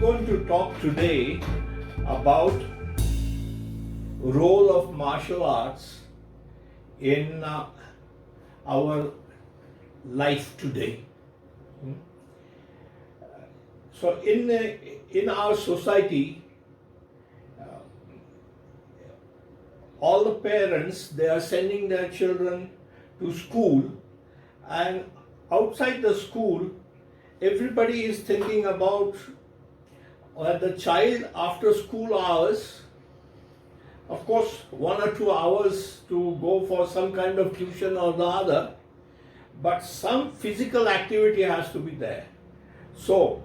Going to talk today about role of martial arts in our life today. So in our society, all the parents, they are sending their children to school, and outside the school everybody is thinking about the child after school hours. Of course, 1 or 2 hours to go for some kind of tuition or the other, but some physical activity has to be there. So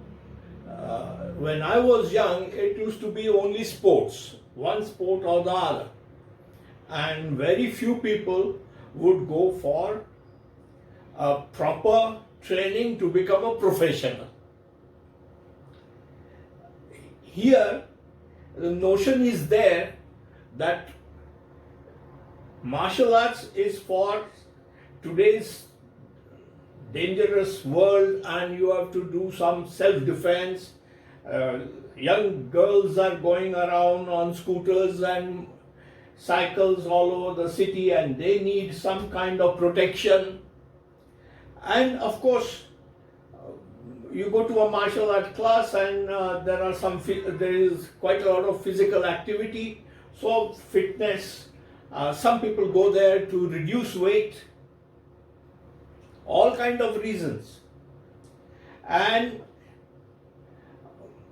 when I was young, it used to be only sports, one sport or the other, and very few people would go for a proper training to become a professional. Here, the notion is there that martial arts is for today's dangerous world and you have to do some self-defense. Young girls are going around on scooters and cycles all over the city and they need some kind of protection. And of course, you go to a martial art class and there is quite a lot of physical activity. So fitness, some people go there to reduce weight, all kind of reasons. And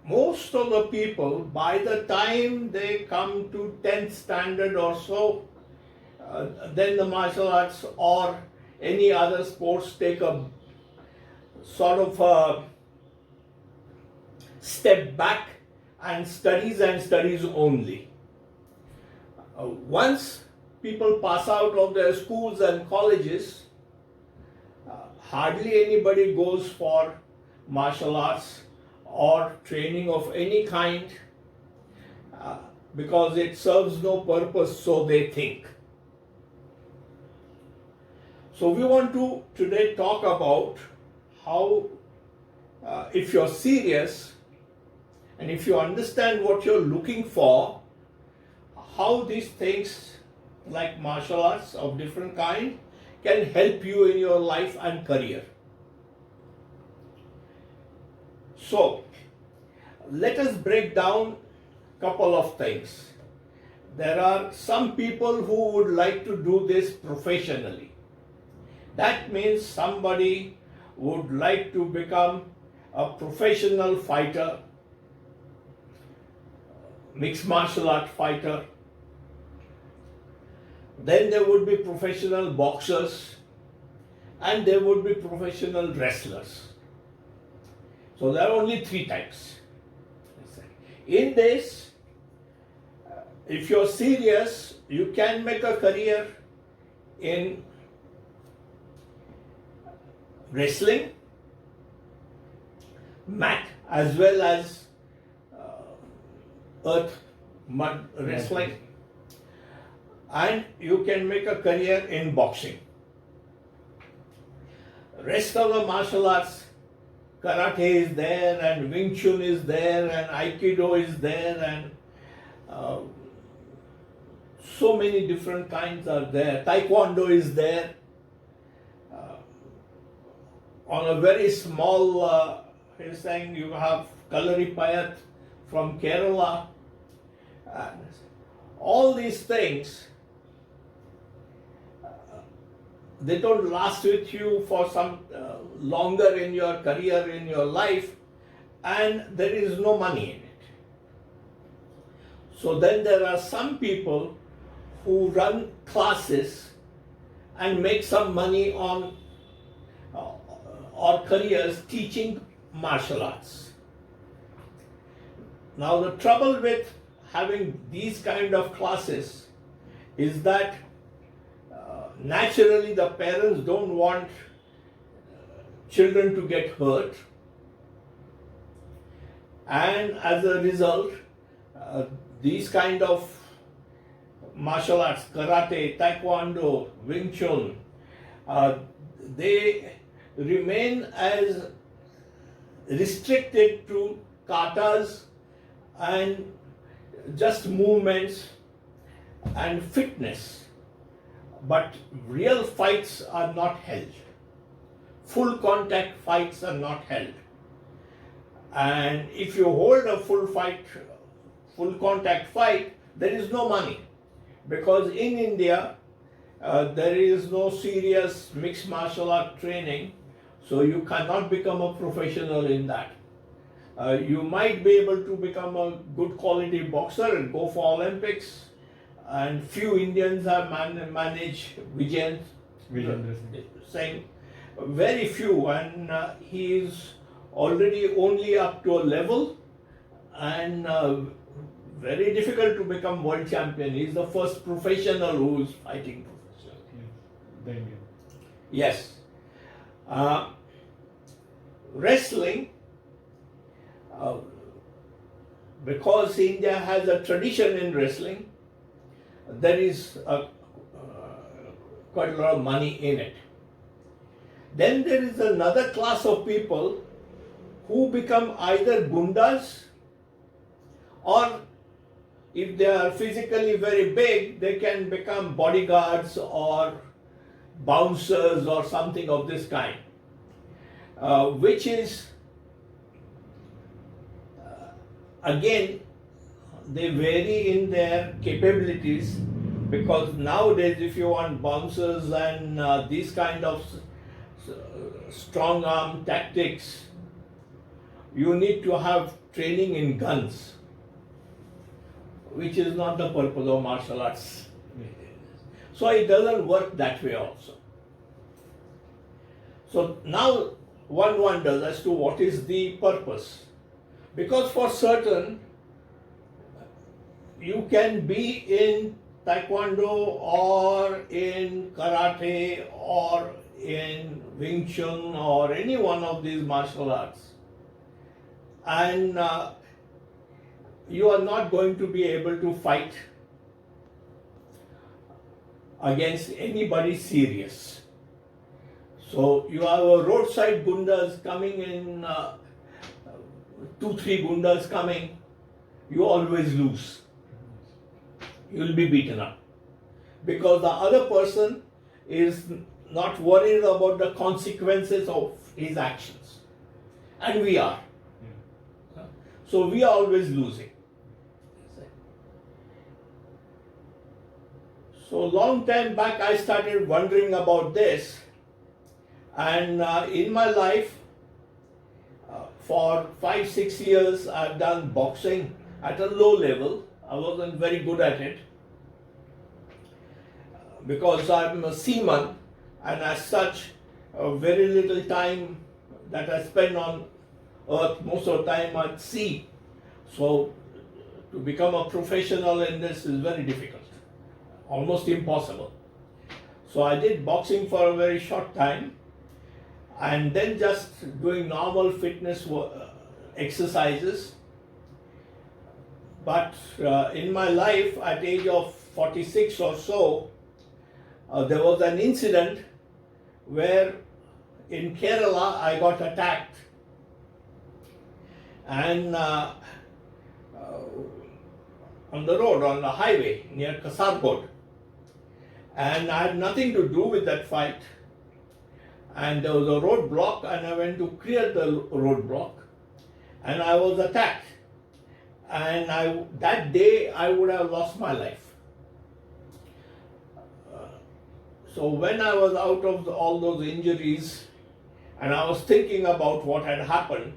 most of the people, by the time they come to 10th standard or so, then the martial arts or any other sports take a sort of a step back and studies only. Once people pass out of their schools and colleges, hardly anybody goes for martial arts or training of any kind because it serves no purpose, so they think. So we want to today talk about how if you're serious and if you understand what you're looking for, how these things like martial arts of different kind can help you in your life and career. So let us break down a couple of things. There are some people who would like to do this professionally. That means somebody would like to become a professional fighter, mixed martial art fighter. Then there would be professional boxers and there would be professional wrestlers. So there are only 3 types. In this, if you're serious, you can make a career in wrestling, mat, as well as earth, mud wrestling, and you can make a career in boxing. Rest of the martial arts, karate is there and wing-chun is there and aikido is there and so many different kinds are there. Taekwondo is there. On a very small, he's saying you have Kalaripayat from Kerala. All these things, they don't last with you for some longer in your career, in your life, and there is no money in it. So then there are some people who run classes and make some money on or careers teaching martial arts. Now the trouble with having these kind of classes is that naturally the parents don't want children to get hurt, and as a result these kind of martial arts, karate, taekwondo, wing chun, they remain as restricted to katas and just movements and fitness. But real fights are not held. Full contact fights are not held. And if you hold a full contact fight, there is no money. Because in India, there is no serious mixed martial art training, so you cannot become a professional in that. You might be able to become a good quality boxer and go for Olympics, and few Indians have managed Vijay saying very few, and he is already only up to a level, and very difficult to become world champion. He is the first professional who is fighting professional. Yes. Wrestling, because India has a tradition in wrestling, there is quite a lot of money in it. Then there is another class of people who become either gundas, or if they are physically very big, they can become bodyguards or bouncers or something of this kind, which is again, they vary in their capabilities, because nowadays if you want bouncers and these kind of strong arm tactics, you need to have training in guns, which is not the purpose of martial arts. So it doesn't work that way also. So now one wonders as to what is the purpose. Because for certain, you can be in Taekwondo or in Karate or in wing-chun or any one of these martial arts, and you are not going to be able to fight against anybody serious. So you have a roadside gundas coming in, 2-3 gundas coming, you always lose. You will be beaten up, because the other person is not worried about the consequences of his actions, and we are. So we are always losing. So long time back I started wondering about this, and in my life for 5-6 years I've done boxing at a low level. I wasn't very good at it because I'm a seaman, and as such very little time that I spend on earth, most of the time at sea. So to become a professional in this is very difficult, almost impossible. So I did boxing for a very short time, and then just doing normal fitness exercises. But in my life, at the age of 46 or so, there was an incident where in Kerala I got attacked, and on the road, on the highway near Kasargod, and I had nothing to do with that fight, and there was a roadblock, and I went to clear the roadblock, and I was attacked, and that day I would have lost my life. So when I was out of all those injuries, and I was thinking about what had happened,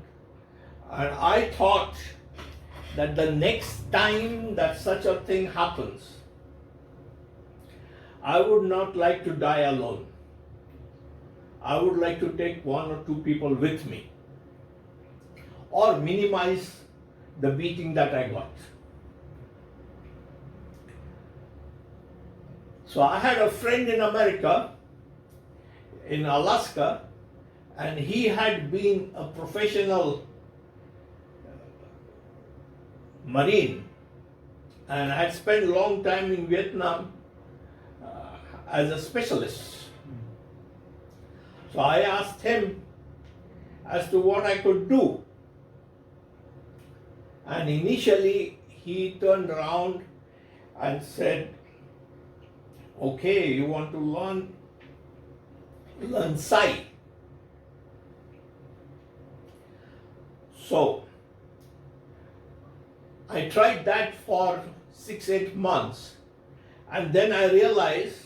and I thought that the next time that such a thing happens, I would not like to die alone. I would like to take 1 or 2 people with me, or minimize the beating that I got. So I had a friend in America, in Alaska, and he had been a professional Marine, and I had spent a long time in Vietnam as a specialist. So I asked him as to what I could do. And initially he turned around and said, okay, you want to learn Sai. So I tried that for 6-8 months, and then I realized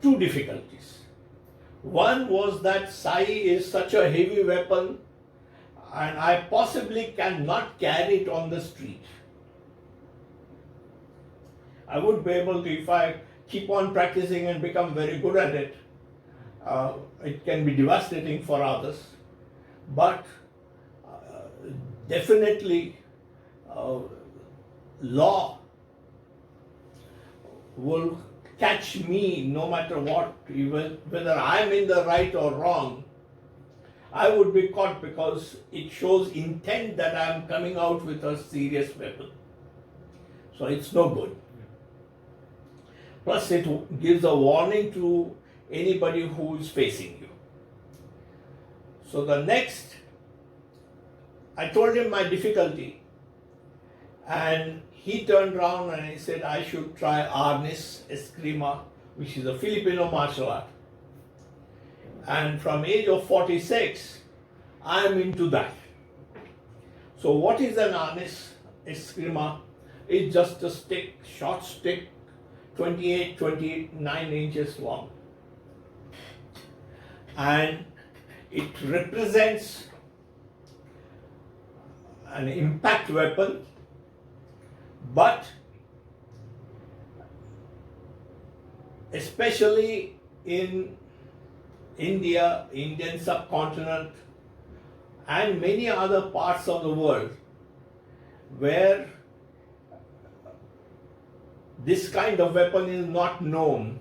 two difficulties. One was that Sai is such a heavy weapon and I possibly cannot carry it on the street. I would be able to, if I keep on practicing and become very good at it, it can be devastating for others. But definitely law will catch me no matter what, even whether I'm in the right or wrong. I would be caught because it shows intent that I'm coming out with a serious weapon. So it's no good. Plus it gives a warning to anybody who is facing you. So the next, I told him my difficulty, and he turned around and he said I should try Arnis Eskrima, which is a Filipino martial art. And from age of 46, I am into that. So what is an Arnis Eskrima? It's just a stick, short stick, 29 inches long. And it represents an impact weapon, but especially in India, Indian subcontinent, and many other parts of the world where this kind of weapon is not known,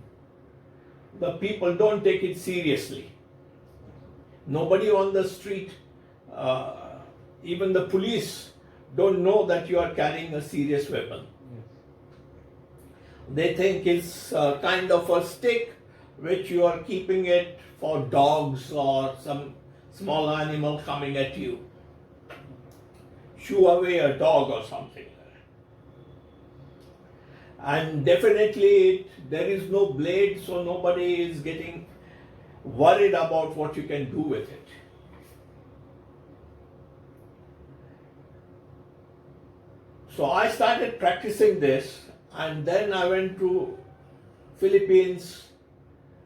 the people don't take it seriously. Nobody on the street, even the police, don't know that you are carrying a serious weapon. They think it's kind of a stick which you are keeping it for dogs or some small animal coming at you. Shoo away a dog or something. And definitely there is no blade, so nobody is getting worried about what you can do with it. So I started practicing this, and then I went to Philippines,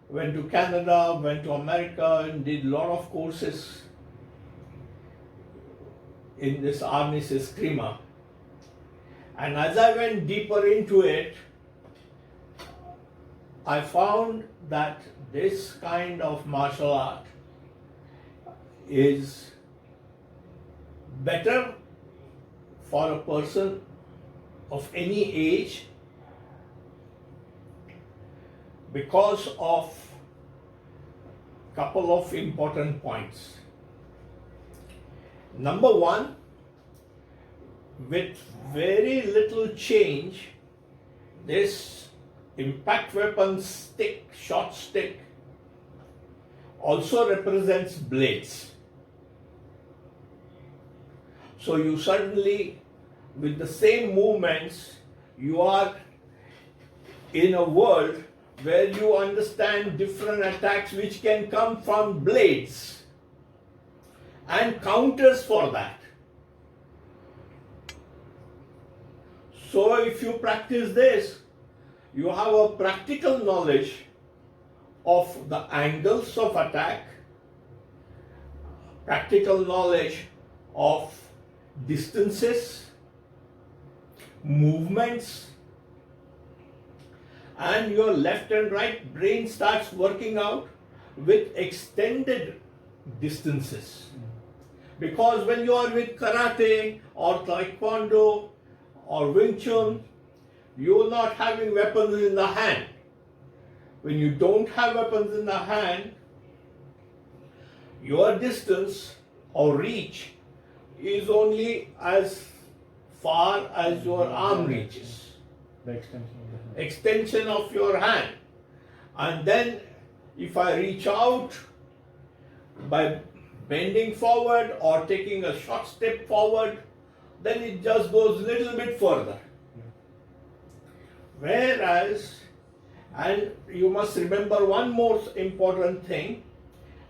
went to Canada, went to America, and did a lot of courses in this Arnis Eskrima. And as I went deeper into it, I found that this kind of martial art is better for a person of any age because of a couple of important points. Number one, with very little change, this impact weapon stick, short stick, also represents blades. So you suddenly, with the same movements, you are in a world where you understand different attacks which can come from blades and counters for that. So if you practice this, you have a practical knowledge of the angles of attack, practical knowledge of distances, movements, and your left and right brain starts working out with extended distances. Because when you are with karate or taekwondo or wing-chun, you are not having weapons in the hand. When you don't have weapons in the hand, your distance or reach is only as far as your arm reaches. The extension of the hand. Extension of your hand. And then if I reach out by bending forward or taking a short step forward, then it just goes a little bit further. Whereas, and you must remember one more important thing,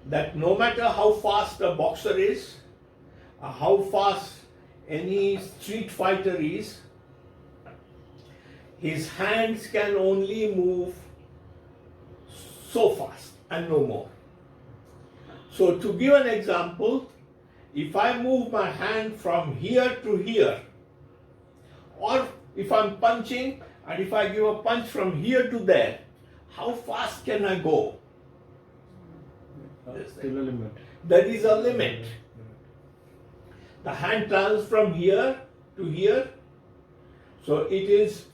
that no matter how fast a boxer is, how fast any street fighter is, his hands can only move so fast and no more. So to give an example, if I move my hand from here to here, or if I'm punching and if I give a punch from here to there, how fast can I go? Still a limit. There is a limit. The hand travels from here to here. So it is,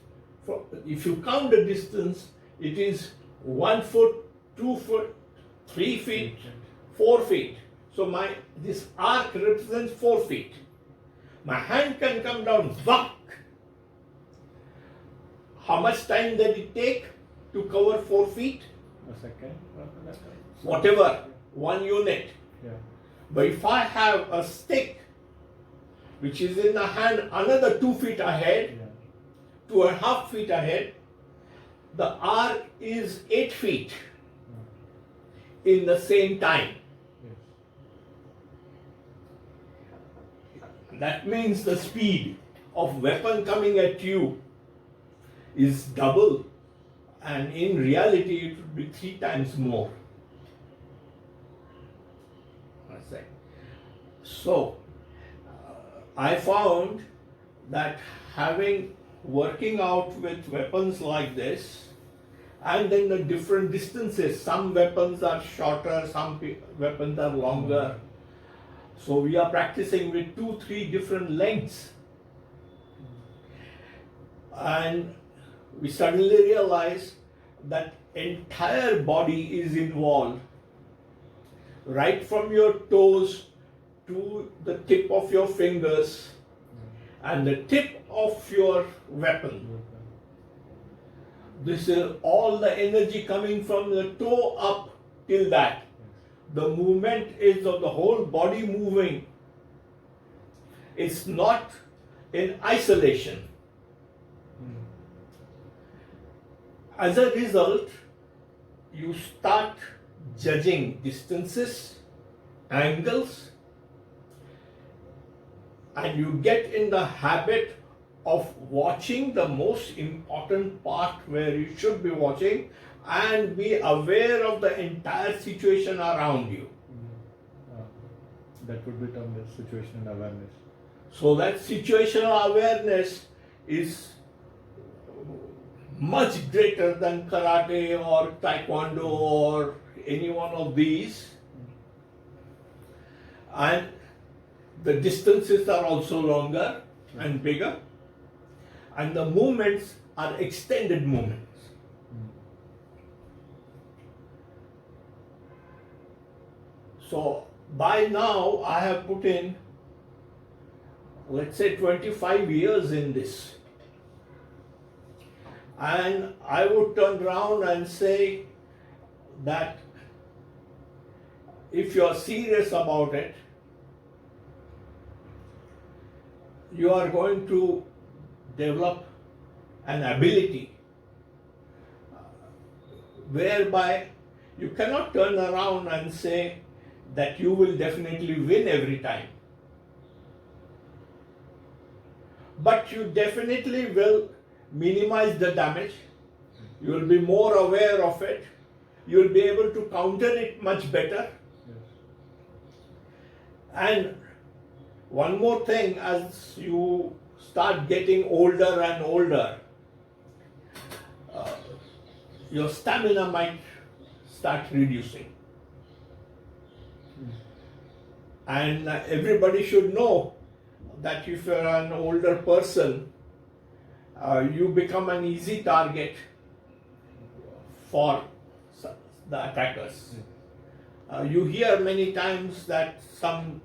if you count the distance, it is 1 foot, 2 foot, 3 feet, 4 feet. So this arc represents 4 feet. My hand can come down, whack. How much time did it take to cover 4 feet? A second. Whatever, 1 unit. Yeah. But if I have a stick which is in the hand another 2 feet ahead, Yeah. 2.5 feet ahead, the arc is 8 feet in the same time. Yes. That means the speed of weapon coming at you is double, and in reality it would be 3 times more. So I found that working out with weapons like this, and then the different distances, some weapons are shorter, some weapons are longer. So we are practicing with 2-3 different lengths. And we suddenly realize that entire body is involved, right from your toes to the tip of your fingers and the tip of your weapon. This is all the energy coming from the toe up till that. The movement is of the whole body moving. It's not in isolation. As a result, you start judging distances, angles, and you get in the habit of watching the most important part where you should be watching and be aware of the entire situation around you. That would be termed as situational awareness. So that situational awareness is much greater than karate or taekwondo or any one of these. And the distances are also longer and bigger, and the movements are extended movements. So by now I have put in, let's say, 25 years in this. And I would turn around and say that if you are serious about it, you are going to develop an ability whereby you cannot turn around and say that you will definitely win every time. But you definitely will minimize the damage. You will be more aware of it. You will be able to counter it much better. And one more thing, as you start getting older and older, your stamina might start reducing. And everybody should know that if you're an older person, you become an easy target for the attackers. You hear many times that some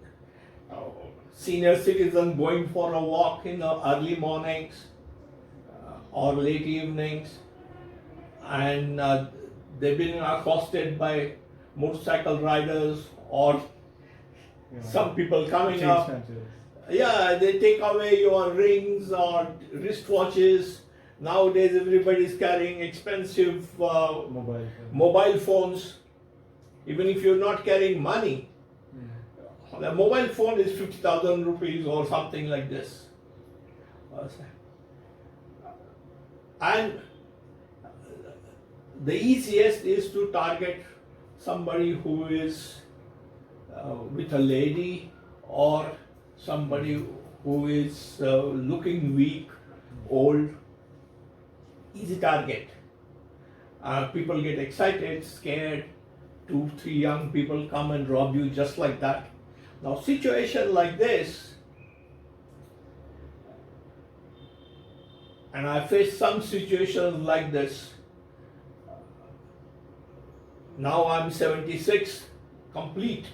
senior citizen going for a walk in the early mornings or late evenings, and they've been accosted by motorcycle riders or Some people coming Chain up. snatchers. Yeah, they take away your rings or wristwatches. Nowadays, everybody is carrying expensive Mobile phone. mobile phones. Even if you're not carrying money, the mobile phone is 50,000 rupees or something like this. And the easiest is to target somebody who is with a lady or somebody who is looking weak, old. Easy target. People get excited, scared. 2-3 young people come and rob you just like that. Now, situation like this, and I faced some situations like this. Now I'm 76 complete,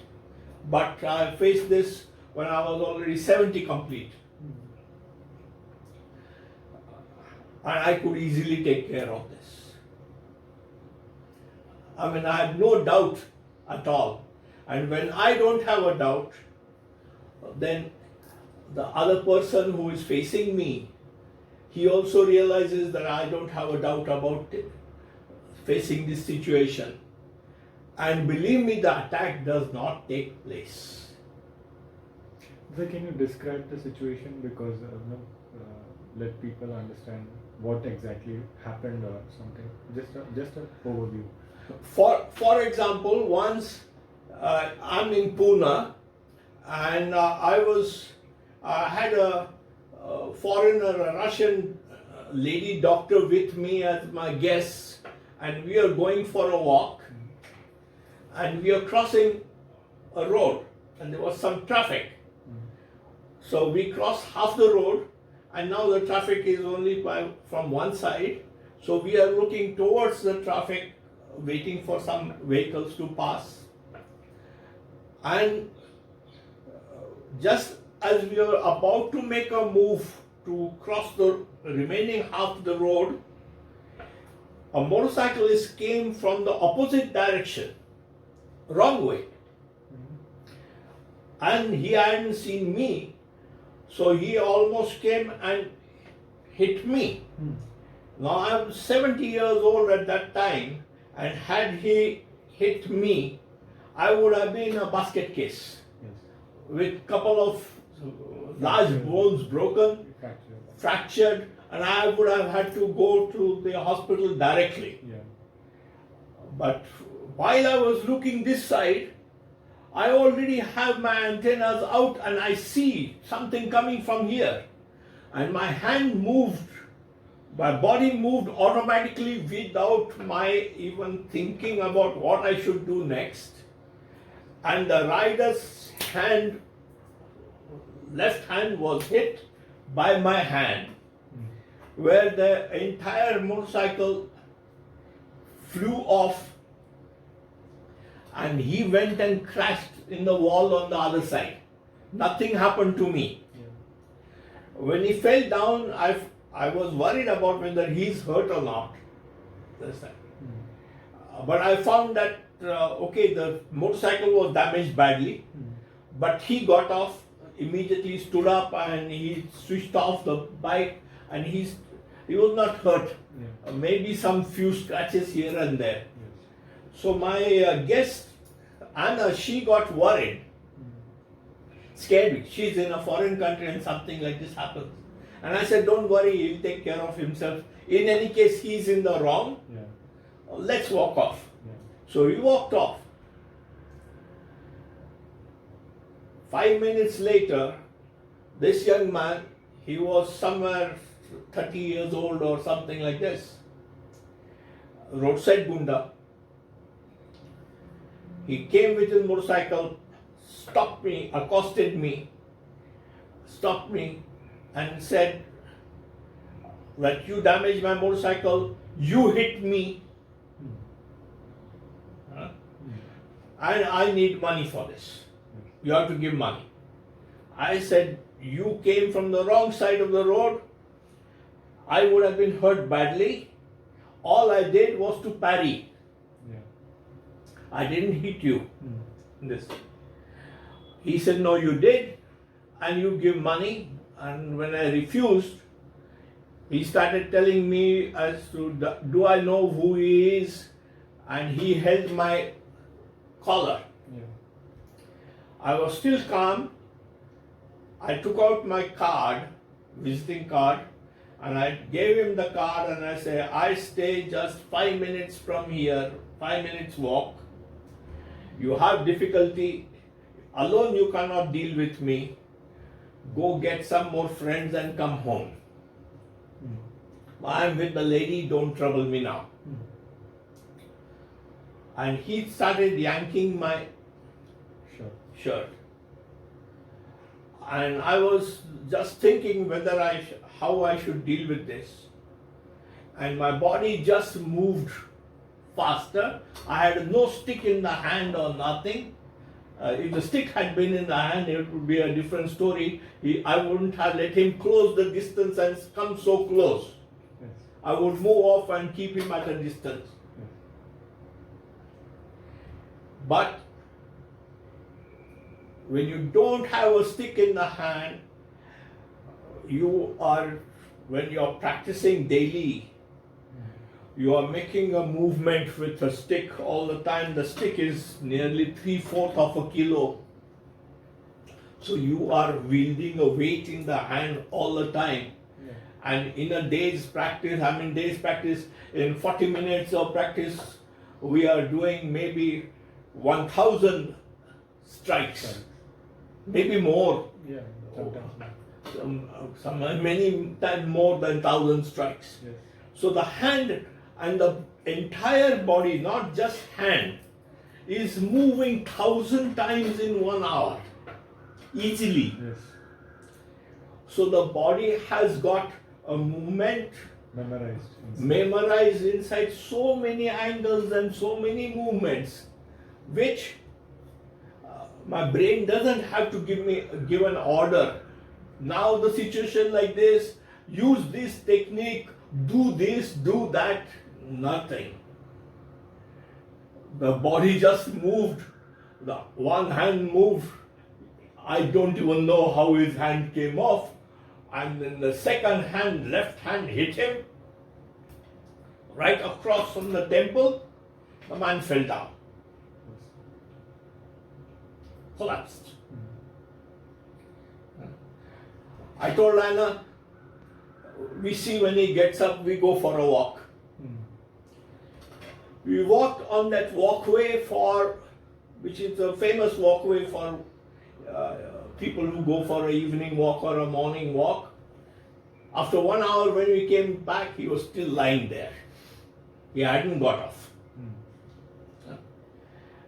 but I faced this when I was already 70 complete. And I could easily take care of this. I mean, I have no doubt at all. And when I don't have a doubt, then the other person who is facing me, he also realizes that I don't have a doubt about facing this situation. And believe me, the attack does not take place. So can you describe the situation, because let people understand what exactly happened or something? Just an overview. For example, once I'm in Pune, and I had a foreigner, a Russian lady doctor with me as my guest, and we are going for a walk, and we are crossing a road, and there was some traffic. So we crossed half the road, and now the traffic is only from one side. So we are looking towards the traffic, waiting for some vehicles to pass. And just as we are about to make a move to cross the remaining half of the road, a motorcyclist came from the opposite direction, wrong way. And he hadn't seen me, so he almost came and hit me. Now I'm 70 years old at that time, and had he hit me, I would have been a basket case with couple of large bones broken, fractured, and I would have had to go to the hospital directly. But while I was looking this side, I already have my antennas out and I see something coming from here. And my hand moved, my body moved automatically without my even thinking about what I should do next. And the rider's hand, left hand, was hit by my hand, where the entire motorcycle flew off, and he went and crashed in the wall on the other side. Nothing happened to me. When he fell down, I was worried about whether he's hurt or not. But I found that the motorcycle was damaged badly, but he got off, immediately stood up, and he switched off the bike, and he was not hurt. Maybe some few scratches here and there. So my guest, Anna, she got worried, scared. She's in a foreign country and something like this happens. And I said, don't worry, he'll take care of himself. In any case, he's in the wrong. Let's walk off. So we walked off. 5 minutes later, this young man, he was somewhere 30 years old or something like this, roadside gunda. He came with his motorcycle, stopped me, accosted me, stopped me and said that you damaged my motorcycle, you hit me, and I need money for this. You have to give money. I said, you came from the wrong side of the road. I would have been hurt badly. All I did was to parry. I didn't hit you. This. He said, no, you did, and you give money. And when I refused, he started telling me as to, do I know who he is? And he held my collar. Yeah. I was still calm. I took out my card, visiting card, and I gave him the card and I said, I stay just 5 minutes from here, 5 minutes walk. You have difficulty, alone you cannot deal with me. Go get some more friends and come home. I am with the lady, don't trouble me now. And he started yanking my shirt. And I was just thinking whether how I should deal with this. And my body just moved faster. I had no stick in the hand or nothing. If the stick had been in the hand, it would be a different story. I wouldn't have let him close the distance and come so close. Yes. I would move off and keep him at a distance. Yes. But when you don't have a stick in the hand, when you are practicing daily, you are making a movement with a stick all the time. The stick is nearly 3/4 of a kilo. So you are wielding a weight in the hand all the time. Yeah. And in a day's practice, in 40 minutes of practice, we are doing maybe 1,000 strikes, maybe more. Yeah, sometimes. Many times more than 1,000 strikes. Yes. So the hand and the entire body, not just hand, is moving 1,000 times in 1 hour, easily. Yes. So the body has got a movement memorized inside so many angles and so many movements, which my brain doesn't have to give an order. Now the situation like this, use this technique, do this, do that, nothing. The body just moved, the one hand moved, I don't even know how his hand came off, and then the second hand, left hand hit him, right across from the temple, the man fell down. Collapsed. I told Anna, we see when he gets up, we go for a walk. We walked on that walkway which is a famous walkway for people who go for an evening walk or a morning walk. After 1 hour when we came back, he was still lying there. He hadn't got off.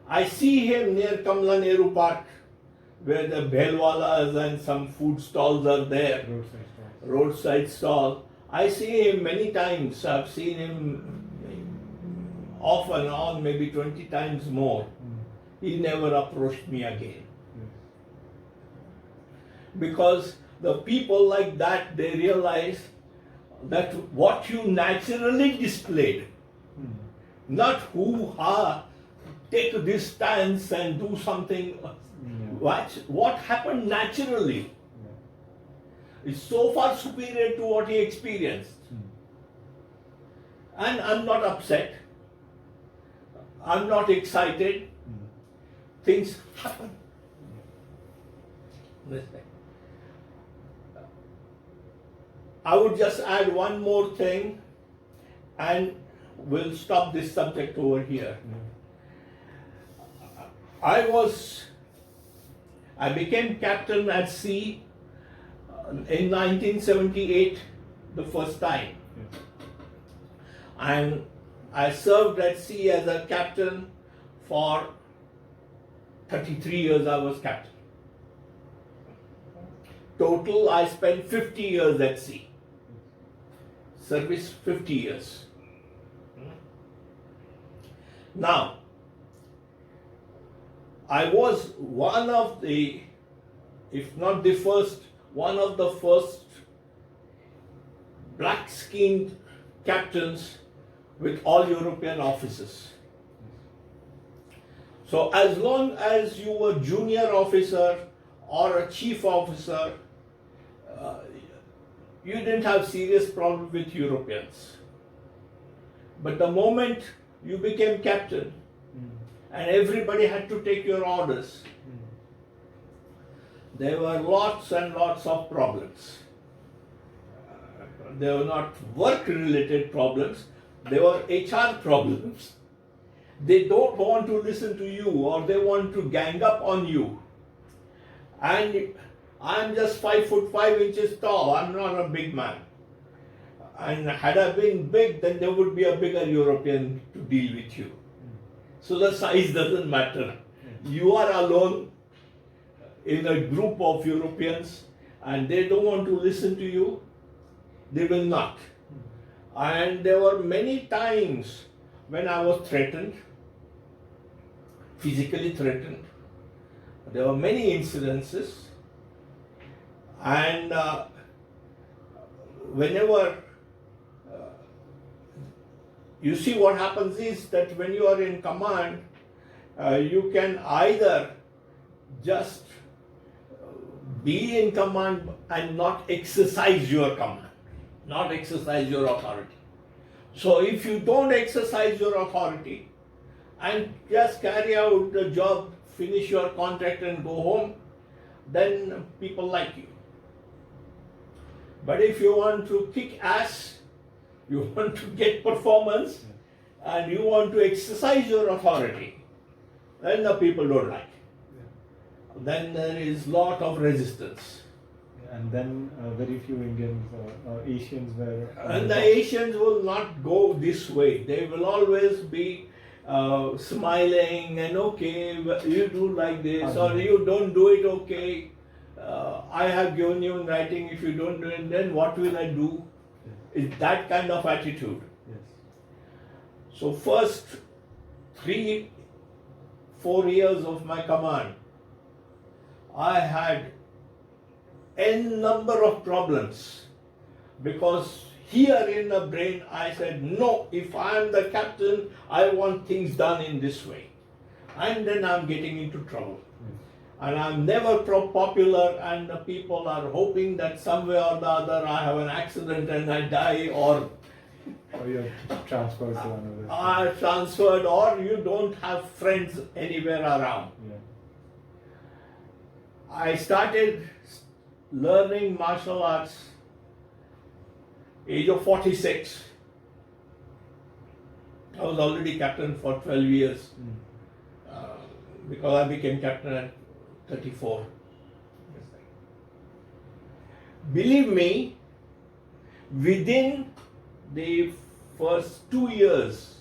I see him near Kamla Nehru Park, where the bhelwalas and some food stalls are there. Roadside stall. I see him many times. I've seen him off and on, maybe 20 times more. He never approached me again. Because the people like that, they realize that what you naturally displayed, not take this stance and do something. What happened naturally is so far superior to what he experienced. And I'm not upset. I'm not excited. Things happen. I would just add one more thing and we'll stop this subject over here. I became captain at sea in 1978 the first time. And I served at sea as a captain for 33 years. I was captain. Total, I spent 50 years at sea. Service 50 years. Now, I was one of the, if not the first, one of the first black-skinned captains with all European officers. So as long as you were junior officer or a chief officer, uh, you didn't have serious problem with Europeans. But the moment you became captain and everybody had to take your orders, there were lots and lots of problems. They were not work-related problems, they were HR problems. They don't want to listen to you, or they want to gang up on you. And I'm just 5'5" tall, I'm not a big man. And had I been big, then there would be a bigger European to deal with you. So the size doesn't matter. You are alone in a group of Europeans and they don't want to listen to you, they will not. And there were many times when I was threatened, physically threatened. There were many incidences, and whenever you see, what happens is that when you are in command, you can either just be in command and not exercise your command, not exercise your authority. So if you don't exercise your authority and just carry out the job, finish your contract and go home, then people like you. But if you want to kick ass, you want to get performance, and you want to exercise your authority, then the people don't like. Then there is lot of resistance. And then very few Indians, Asians were... And the Asians will not go this way. They will always be smiling and okay, you do like this, or you don't do it, okay. I have given you in writing, if you don't do it, then what will I do? It's that kind of attitude. Yes. So first 3-4 years of my command, I had n number of problems, because here in the brain I said, no, if I am the captain, I want things done in this way. And then I'm getting into trouble. And I'm never popular, and the people are hoping that somewhere or the other I have an accident and I die, or you're transferred to another. are transferred, or you don't have friends anywhere around. Yeah. I started learning martial arts age of 46. I was already captain for 12 years because I became captain at 34. Believe me, within the first 2 years,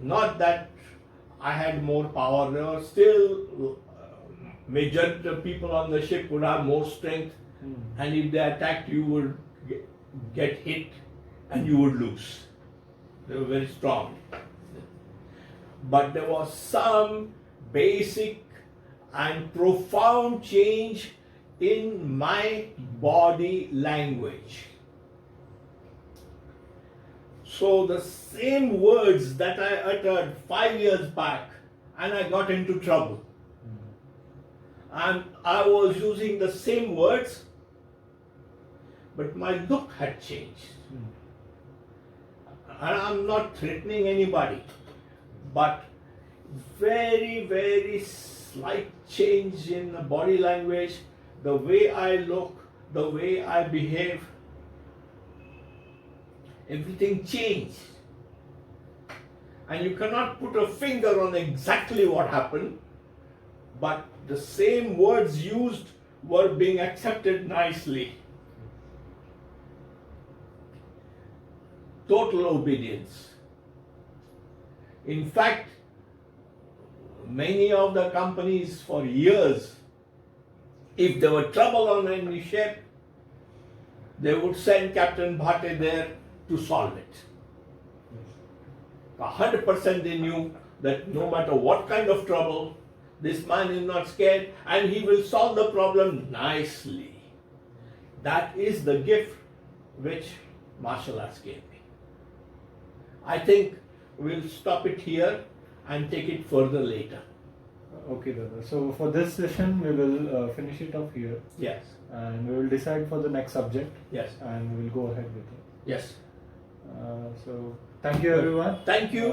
not that I had more power, there were still majority of people on the ship would have more strength, and if they attacked, you would get hit and you would lose. They were very strong. But there was some basic and profound change in my body language. So the same words that I uttered 5 years back, and I got into trouble. And I was using the same words, but my look had changed. And I'm not threatening anybody, but very, very slight change in the body language, the way I look, the way I behave, everything changed. And you cannot put a finger on exactly what happened, but the same words used were being accepted nicely. Total obedience. In fact, many of the companies for years, if there were trouble on any ship, they would send Captain Bhate there to solve it. 100% they knew that no matter what kind of trouble, this man is not scared and he will solve the problem nicely. That is the gift which martial arts gave me. I think we'll stop it here and take it further later. Okay, Dada. So for this session, we will finish it off here, Yes, and we will decide for the next subject, yes, and we will go ahead with it. yes. So thank you, everyone. Thank you.